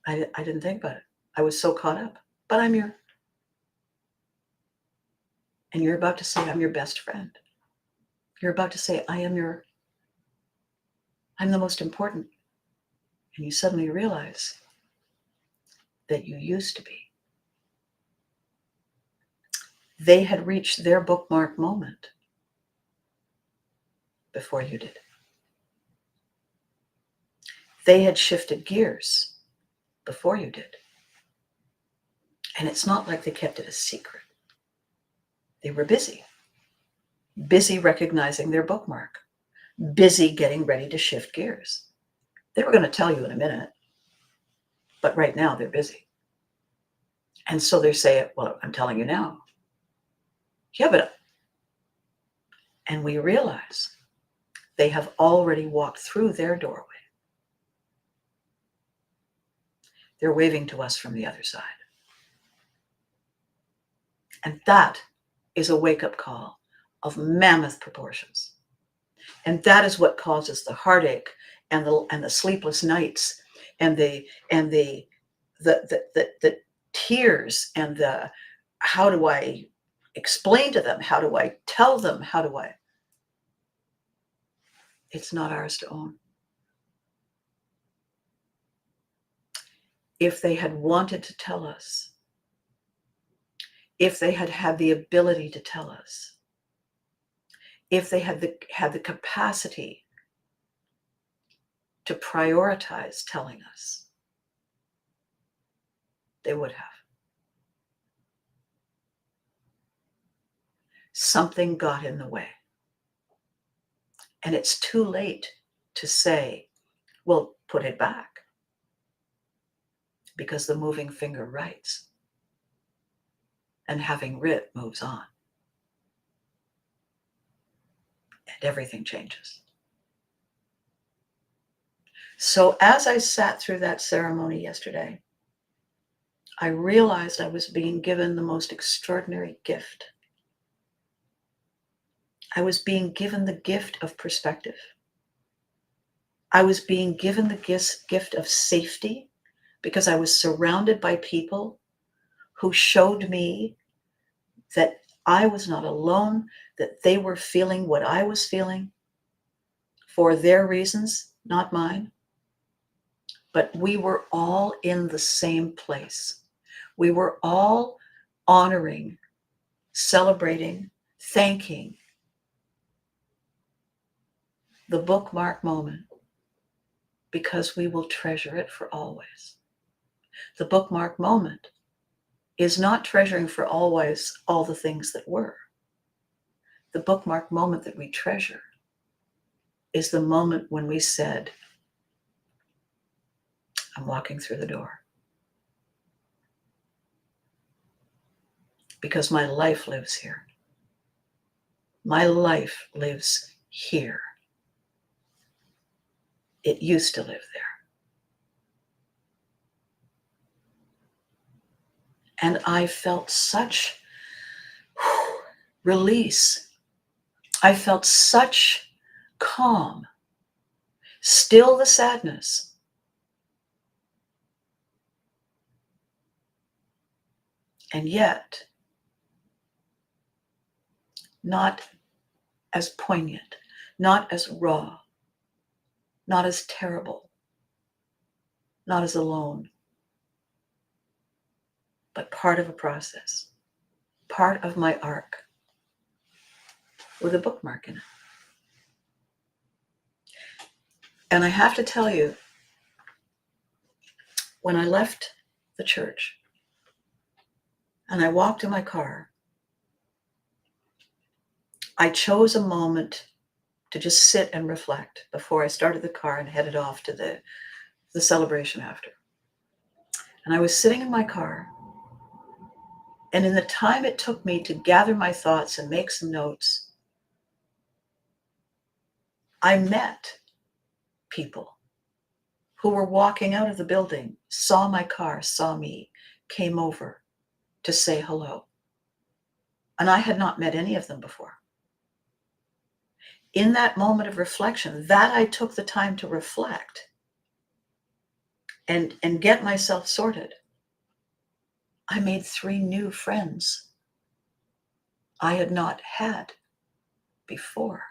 I didn't think about it. I was so caught up. But and you're about to say, I'm your best friend. You're about to say, I'm the most important. And you suddenly realize that you used to be. They had reached their bookmark moment before you did. They had shifted gears before you did. And it's not like they kept it a secret. They were busy recognizing their bookmark, busy getting ready to shift gears. They were going to tell you in a minute, but right now they're busy. And so they say, well, I'm telling you now. Yeah, but, and we realize they have already walked through their doorway. They're waving to us from the other side. And that is a wake-up call of mammoth proportions. And that is what causes the heartache and the sleepless nights and the tears and the how do I explain to them? How do I tell them? How do I? It's not ours to own. If they had wanted to tell us, if they had had the ability to tell us, if they had the capacity to prioritize telling us, they would have. Something got in the way. And it's too late to say, well, put it back. Because the moving finger writes. And having writ moves on. And everything changes. So as I sat through that ceremony yesterday, I realized I was being given the most extraordinary gift. I was being given the gift of perspective. I was being given the gift of safety because I was surrounded by people who showed me that I was not alone, that they were feeling what I was feeling for their reasons, not mine. But we were all in the same place. We were all honoring, celebrating, thanking the bookmark moment because we will treasure it for always. The bookmark moment is not treasuring for always all the things that were. The bookmark moment that we treasure is the moment when we said, I'm walking through the door. Because my life lives here. My life lives here. It used to live there. And I felt such release. I felt such calm. Still the sadness. And yet, not as poignant, not as raw, not as terrible, not as alone, but part of a process, part of my arc with a bookmark in it. And I have to tell you, when I left the church and I walked to my car, I chose a moment to just sit and reflect before I started the car and headed off to the celebration after. And I was sitting in my car, and in the time it took me to gather my thoughts and make some notes, I met people who were walking out of the building, saw my car, saw me, came over to say hello. And I had not met any of them before. In that moment of reflection, that I took the time to reflect and get myself sorted, I made 3 new friends I had not had before.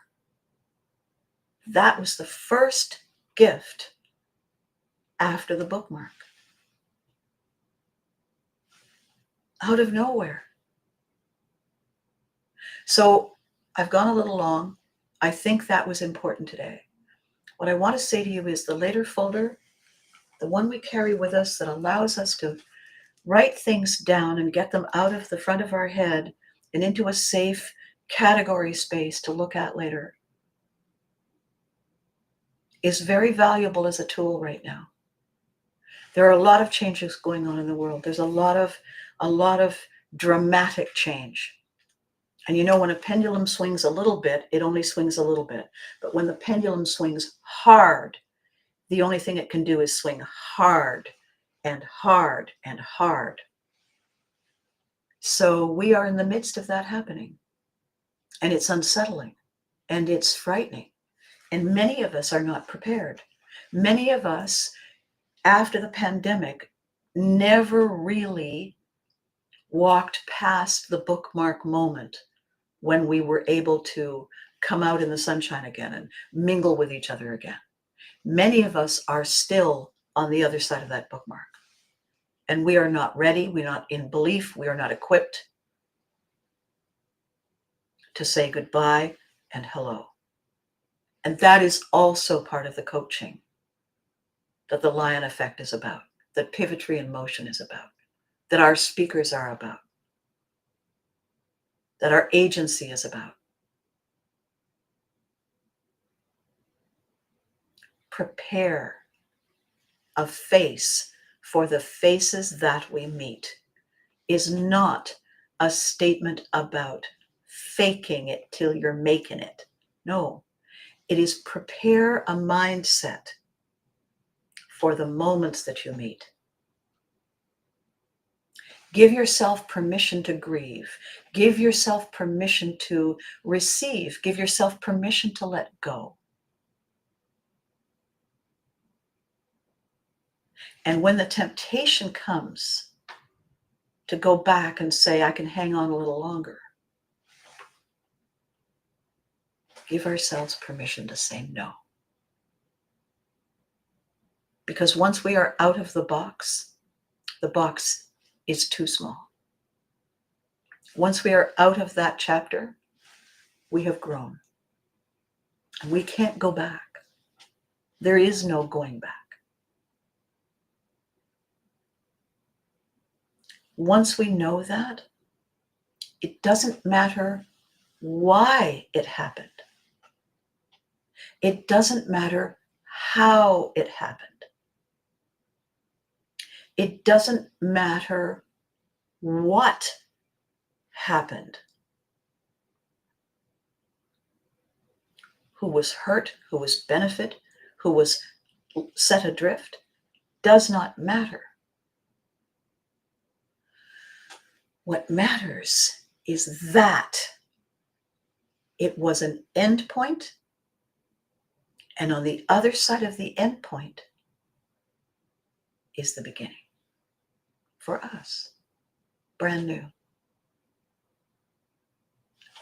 That was the first gift after the bookmark. Out of nowhere. So I've gone a little long. I think that was important today. What I want to say to you is the later folder, the one we carry with us that allows us to write things down and get them out of the front of our head and into a safe category space to look at later, is very valuable as a tool right now. There are a lot of changes going on in the world. There's a lot of dramatic change. And you know, when a pendulum swings a little bit, it only swings a little bit. But when the pendulum swings hard, the only thing it can do is swing hard and hard and hard. So we are in the midst of that happening. And it's unsettling and it's frightening. And many of us are not prepared. Many of us, after the pandemic, never really walked past the bookmark moment when we were able to come out in the sunshine again and mingle with each other again. Many of us are still on the other side of that bookmark. And we are not ready, we're not in belief, we are not equipped to say goodbye and hello. And that is also part of the coaching that the Lion Effect is about, that Pivotry in Motion is about, that our speakers are about, that our agency is about. Prepare a face for the faces that we meet is not a statement about faking it till you're making it. No, it is prepare a mindset for the moments that you meet. Give yourself permission to grieve. Give yourself permission to receive. Give yourself permission to let go. And when the temptation comes to go back and say, I can hang on a little longer, give ourselves permission to say no. Because once we are out of the box is too small. Once we are out of that chapter, we have grown. And we can't go back. There is no going back. Once we know that, it doesn't matter why it happened. It doesn't matter how it happened. It doesn't matter what happened. Who was hurt, who was benefited, who was set adrift, does not matter. What matters is that it was an end point, and on the other side of the end point is the beginning. For us, brand new,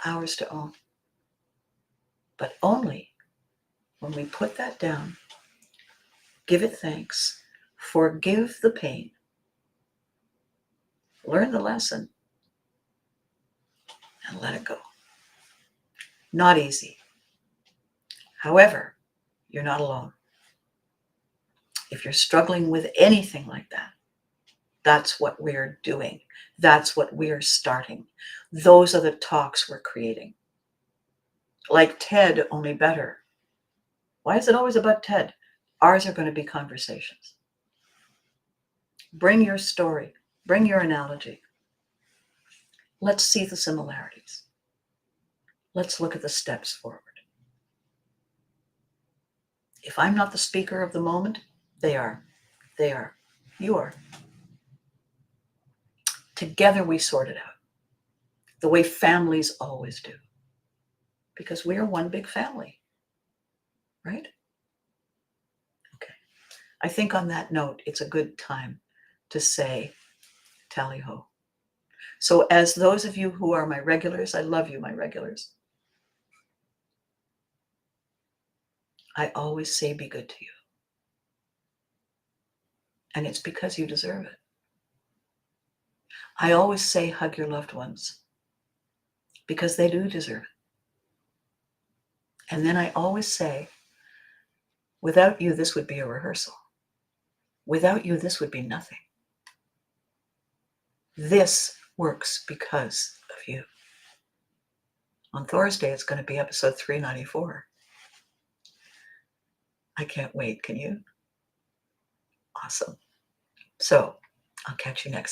ours to own. But only when we put that down, give it thanks, forgive the pain, learn the lesson, and let it go. Not easy. However, you're not alone. If you're struggling with anything like that, that's what we're doing. That's what we're starting. Those are the talks we're creating. Like TED, only better. Why is it always about TED? Ours are going to be conversations. Bring your story. Bring your analogy. Let's see the similarities. Let's look at the steps forward. If I'm not the speaker of the moment, they are. They are. You are. Together we sort it out. The way families always do. Because we are one big family. Right? Okay. I think on that note, it's a good time to say tally ho. So as those of you who are my regulars, I love you, my regulars. I always say be good to you. And it's because you deserve it. I always say hug your loved ones because they do deserve it. And then I always say, without you, this would be a rehearsal. Without you, this would be nothing. This works because of you. On Thursday, it's going to be episode 394. I can't wait. Can you? Awesome. So I'll catch you next time.